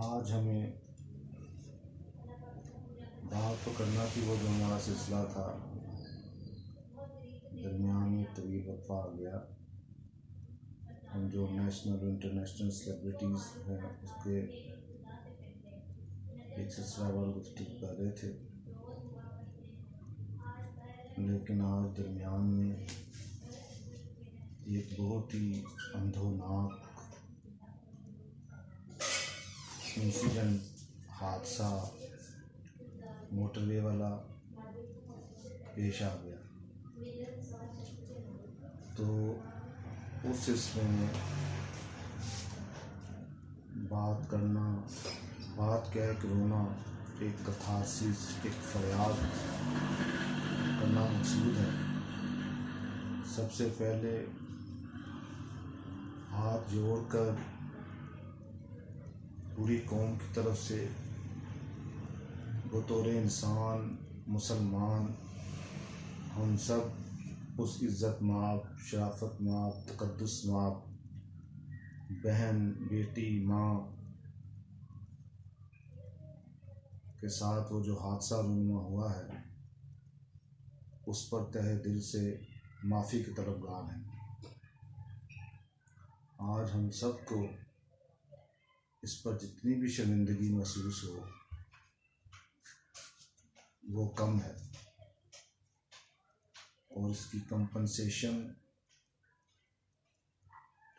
आज हमें बात तो करना थी, वो जो हमारा सिलसिला था, दरमियान में तवील वक्फा आ गया। हम जो नेशनल और इंटरनेशनल सेलिब्रिटीज़ हैं उसके एक सिलसिला वार गुफ्तगू कर रहे थे, लेकिन आज दरमियान में एक बहुत ही अंधोनाक इंसिडेंट, हादसा मोटरवे वाला पेश आ गया। तो उस सिलसिले में बात क्या है कि रोना, एक कथारसिस, एक फरियाद करना मकसूद है। सबसे पहले हाथ जोड़कर पूरी कौम की तरफ से बतौर इंसान मुसलमान हम सब उस इज़्ज़त माब, शराफत माब, तक़द्दुस माब बहन, बेटी, माँ के साथ वो जो हादसा रूनुमा हुआ है उस पर तहे दिल से माफ़ी के तलबगार हैं। आज हम सबको इस पर जितनी भी शर्मिंदगी महसूस हो वो कम है, और इसकी कंपनसेशन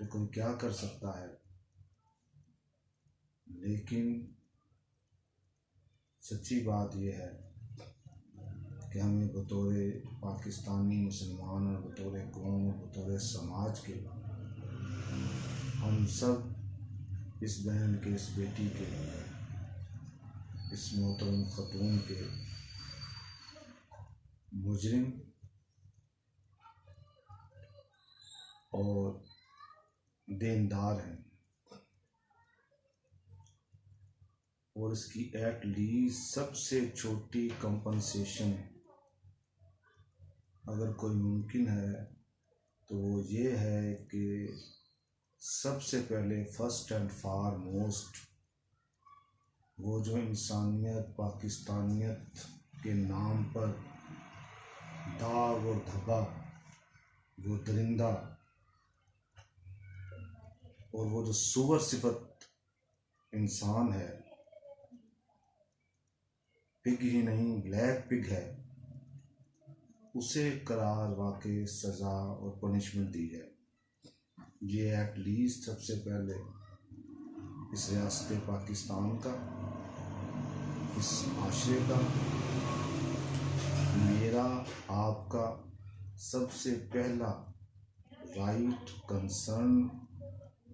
तो कोई क्या कर सकता है, लेकिन सच्ची बात यह है कि हमें बतौर पाकिस्तानी मुसलमान और बतौर कौम और बतौर समाज के हम सब इस बहन के, इस बेटी के, इस मोहतरम खतून के मुजरिम और देनदार हैं, और इसकी एट लीस्ट सबसे छोटी कंपनसेशन अगर कोई मुमकिन है तो वो ये है कि सबसे पहले फर्स्ट एंड फॉरमोस्ट वो जो इंसानियत, पाकिस्तानियत के नाम पर दाग और धब्बा, वो दरिंदा और वो जो सुअर सिफत इंसान है, पिग ही नहीं ब्लैक पिग है, उसे करार वाकई सज़ा और पनिशमेंट दी है। ये एट लीस्ट सबसे पहले इस रियासत पाकिस्तान का, इस माशरे का, मेरा आपका सबसे पहला राइट, कंसर्न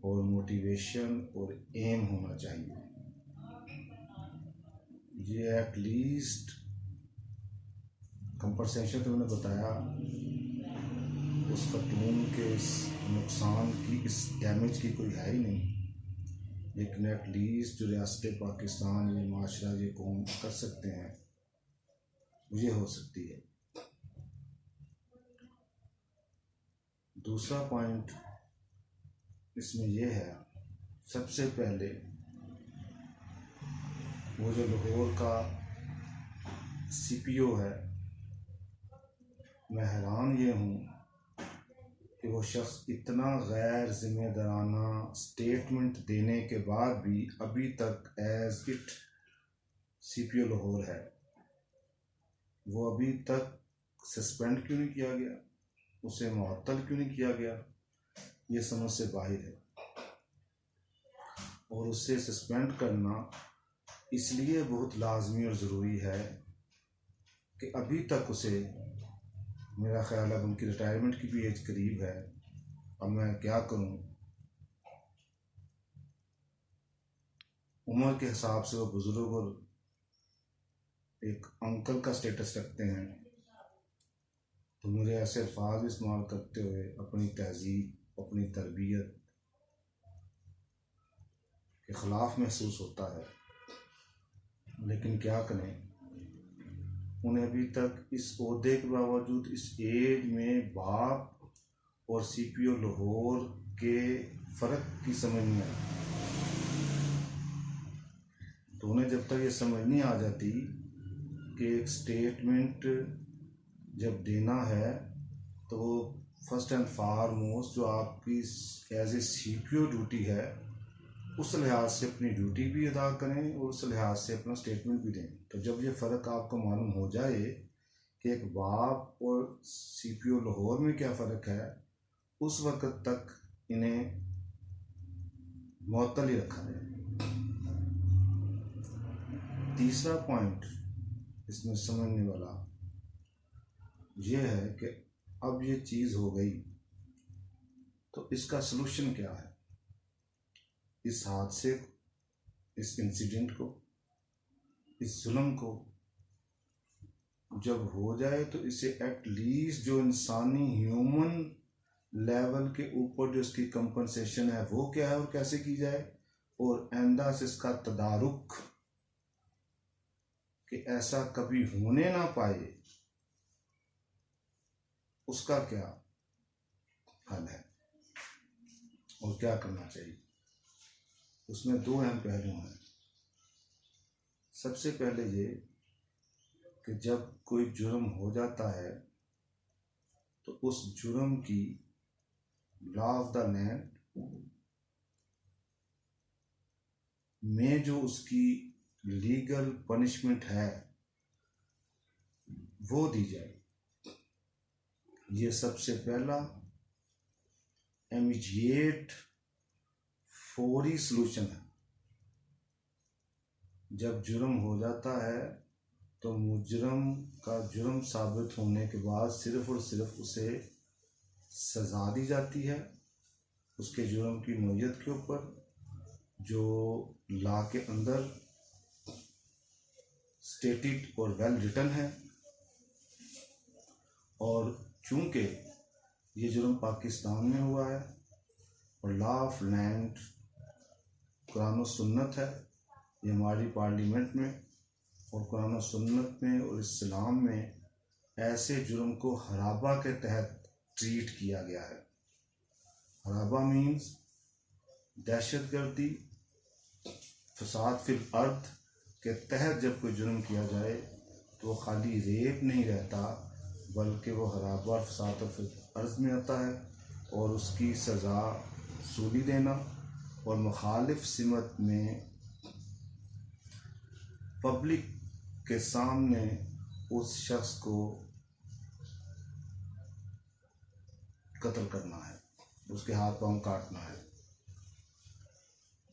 और मोटिवेशन और एम होना चाहिए। ये एट लीस्ट कंपनसेशन तो मैंने बताया उस खतून के इस नुकसान की, इस डैमेज की कोई है ही नहीं, लेकिन एट लीस्ट जो रियासत पाकिस्तान, ये माशरा, ये कौम कर सकते हैं ये हो सकती है। दूसरा पॉइंट इसमें यह है, सबसे पहले वो जो लाहौर का CPO है, मैं हैरान ये हूँ कि वो शख्स इतना गैर जिम्मेदाराना स्टेटमेंट देने के बाद भी अभी तक एज इट CPO लाहौर है। वो अभी तक सस्पेंड क्यों नहीं किया गया, उसे मुअत्तल क्यों नहीं किया गया, ये समझ से बाहर है। और उसे सस्पेंड करना इसलिए बहुत लाजमी और ज़रूरी है कि अभी तक उसे, मेरा ख्याल है उनकी रिटायरमेंट की भी एज करीब है। अब मैं क्या करूं, उम्र के हिसाब से वो बुज़ुर्ग और एक अंकल का स्टेटस रखते हैं, तो मुझे ऐसे अल्फाज इस्तेमाल करते हुए अपनी तहजीब, अपनी तरबियत के ख़िलाफ़ महसूस होता है। लेकिन क्या करें, उन्हें अभी तक इस ओहदे के बावजूद, इस एज में बाप और CPO लाहौर के फ़र्क की समझ नहीं आई। तो उन्हें जब तक ये समझ नहीं आ जाती कि एक स्टेटमेंट जब देना है तो फर्स्ट एंड फॉरमोस्ट जो आपकी एज ए सीपीओ ड्यूटी है उस लिहाज से अपनी ड्यूटी भी अदा करें और उस लिहाज से अपना स्टेटमेंट भी दें। तो जब ये फ़र्क आपको मालूम हो जाए कि एक वाप और सीपीओ लाहौर में क्या फ़र्क है, उस वक्त तक इन्हें मुअत्तल ही रखा जाए। तीसरा पॉइंट इसमें समझने वाला ये है कि अब ये चीज़ हो गई तो इसका सलूशन क्या है। इस हादसे, इस इंसिडेंट को, इस जुल्म को जब हो जाए तो इसे एटलीस्ट जो इंसानी ह्यूमन लेवल के ऊपर जो इसकी कंपनसेशन है वो क्या है और कैसे की जाए, और आइंदा से इसका तदारुक कि ऐसा कभी होने ना पाए उसका क्या हल है और क्या करना चाहिए। उसमें दो अहम पहलू हैं। सबसे पहले ये कि जब कोई जुर्म हो जाता है तो उस जुर्म की लॉ ऑफ द लैंड में जो उसकी लीगल पनिशमेंट है वो दी जाए। ये सबसे पहला इमीडिएट फौरी सलूशन है। जब जुर्म हो जाता है तो मुजरम का जुर्म साबित होने के बाद सिर्फ और सिर्फ उसे सज़ा दी जाती है उसके जुर्म की नोयत के ऊपर, जो लॉ के अंदर स्टेटेड और वेल रिटन है। और चूंकि ये जुर्म पाकिस्तान में हुआ है और लॉ ऑफ लैंड कुरान और सुन्नत है, ये हमारी पार्लियामेंट में और कुरान और सुन्नत में और इस्लाम में ऐसे जुर्म को हराबा के तहत ट्रीट किया गया है। हराबा मीन्स दहशतगर्दी, फसाद फिल अर्द के तहत जब कोई जुर्म किया जाए तो वो खाली रेप नहीं रहता बल्कि वो हराबा और फसाद फिल अर्द में आता है और उसकी सज़ा सूली देना और मुखालिफ सिमत में पब्लिक के सामने उस शख्स को कत्ल करना है, उसके हाथ पांव काटना है।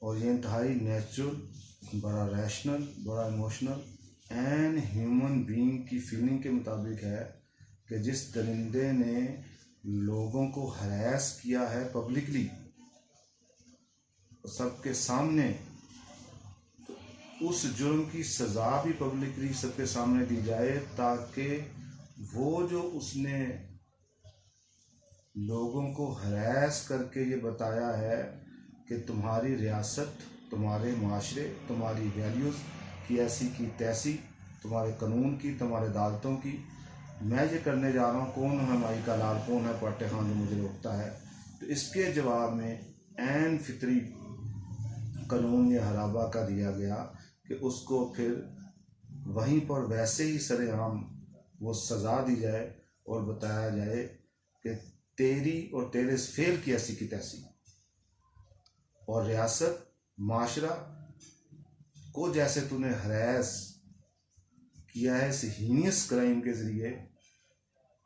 और ये इंतहाई नेचुरल, बड़ा रैशनल, बड़ा इमोशनल एंड ह्यूमन बीइंग की फीलिंग के मुताबिक है कि जिस दरिंदे ने लोगों को हरास किया है पब्लिकली सबके सामने, तो उस जुर्म की सज़ा भी पब्लिकली सबके सामने दी जाए ताकि वो जो उसने लोगों को हरास करके ये बताया है कि तुम्हारी रियासत, तुम्हारे माशरे, तुम्हारी वैल्यूज़ की ऐसी की तैसी, तुम्हारे कानून की, तुम्हारे अदालतों की, मैं ये करने जा रहा हूँ, कौन है माई का लाल, कौन है पाटे खान जो मुझे रोकता है। तो इसके जवाब में ऐन फितरी कानून ये हराबा का दिया गया कि उसको फिर वहीं पर वैसे ही सरेआम वो सज़ा दी जाए और बताया जाए कि तेरी और तेरे इस फेल की ऐसी की तैसी, और रियासत, माशरा को जैसे तूने हरास किया है इस हीनियस क्राइम के ज़रिए,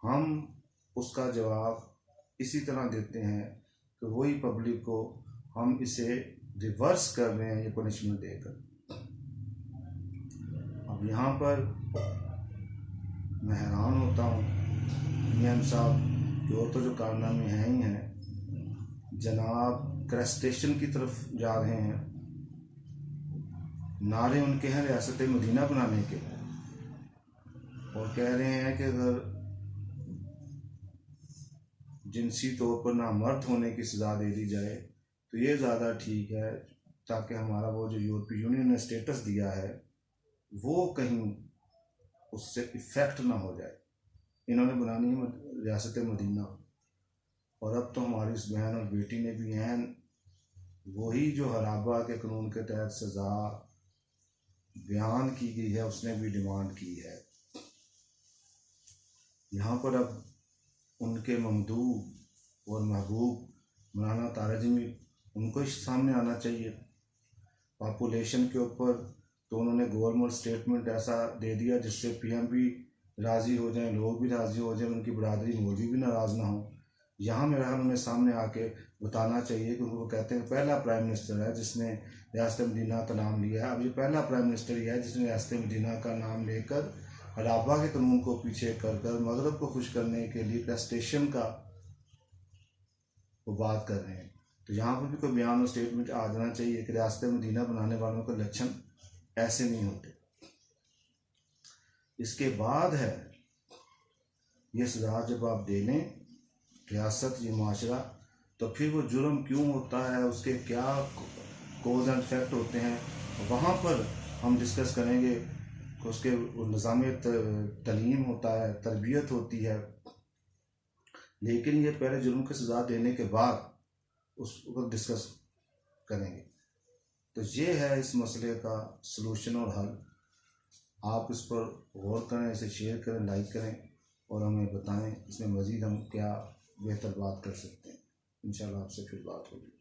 हम उसका जवाब इसी तरह देते हैं कि वही पब्लिक को हम इसे रिवर्स कर रहे हैं ये पनिशमेंट देकर। अब यहाँ पर मैं हैरान होता हूँ, मियां साहब की और तो जो कारनामे हैं ही हैं, जनाब क्रस्टेशन की तरफ जा रहे हैं, नारे उनके हैं रियासत मदीना बनाने के, और कह रहे हैं कि अगर जिनसी तौर पर नामर्द होने की सज़ा दे दी जाए तो ये ज़्यादा ठीक है ताकि हमारा वो जो यूरोपीय यूनियन ने स्टेटस दिया है वो कहीं उससे इफ़ेक्ट ना हो जाए। इन्होंने बनानी है रियासत मदीना, और अब तो हमारी इस बहन और बेटी ने भी ऐन वही जो हराबा के कानून के तहत सज़ा बयान की गई है उसने भी डिमांड की है। यहाँ पर अब उनके ममदूह और महबूब मौलाना ताराजमी, उनको सामने आना चाहिए। पॉपुलेशन के ऊपर तो उन्होंने गोलमाल स्टेटमेंट ऐसा दे दिया जिससे पीएम भी राज़ी हो जाएं, लोग भी राज़ी हो जाएं, उनकी बरादरी मौलवी भी नाराज़ ना हो। यहाँ मेरा ख्याल उन्हें सामने आके बताना चाहिए कि उनको कहते हैं पहला प्राइम मिनिस्टर है जिसने रियासत मदीना का नाम लिया है। अब ये पहला प्राइम मिनिस्टर ही है जिसने रियासत मदीना का नाम लेकर हराबा के कानून को पीछे कर मगरब को खुश करने के लिए प्रेस्टेशन का वो बात कर रहे हैं। तो यहाँ पर भी कोई बयान और स्टेटमेंट आ जाना चाहिए कि रियासत मदीना बनाने वालों के लक्षण ऐसे नहीं होते। इसके बाद है ये सजा जब आप दे लें रियासत, ये माशरा, तो फिर वो जुर्म क्यों होता है, उसके क्या कोज एंड इफेक्ट होते हैं, वहाँ पर हम डिस्कस करेंगे। उसके निज़ाम तलीम होता है, तरबियत होती है, लेकिन ये पहले जुर्म की सज़ा देने के बाद उस पर डिस्कस करेंगे। तो ये है इस मसले का सलूशन और हल। आप इस पर गौर करें, इसे शेयर करें, लाइक करें और हमें बताएं इसमें मज़ीद हम क्या बेहतर बात कर सकते हैं। इंशाल्लाह आपसे फिर बात होगी।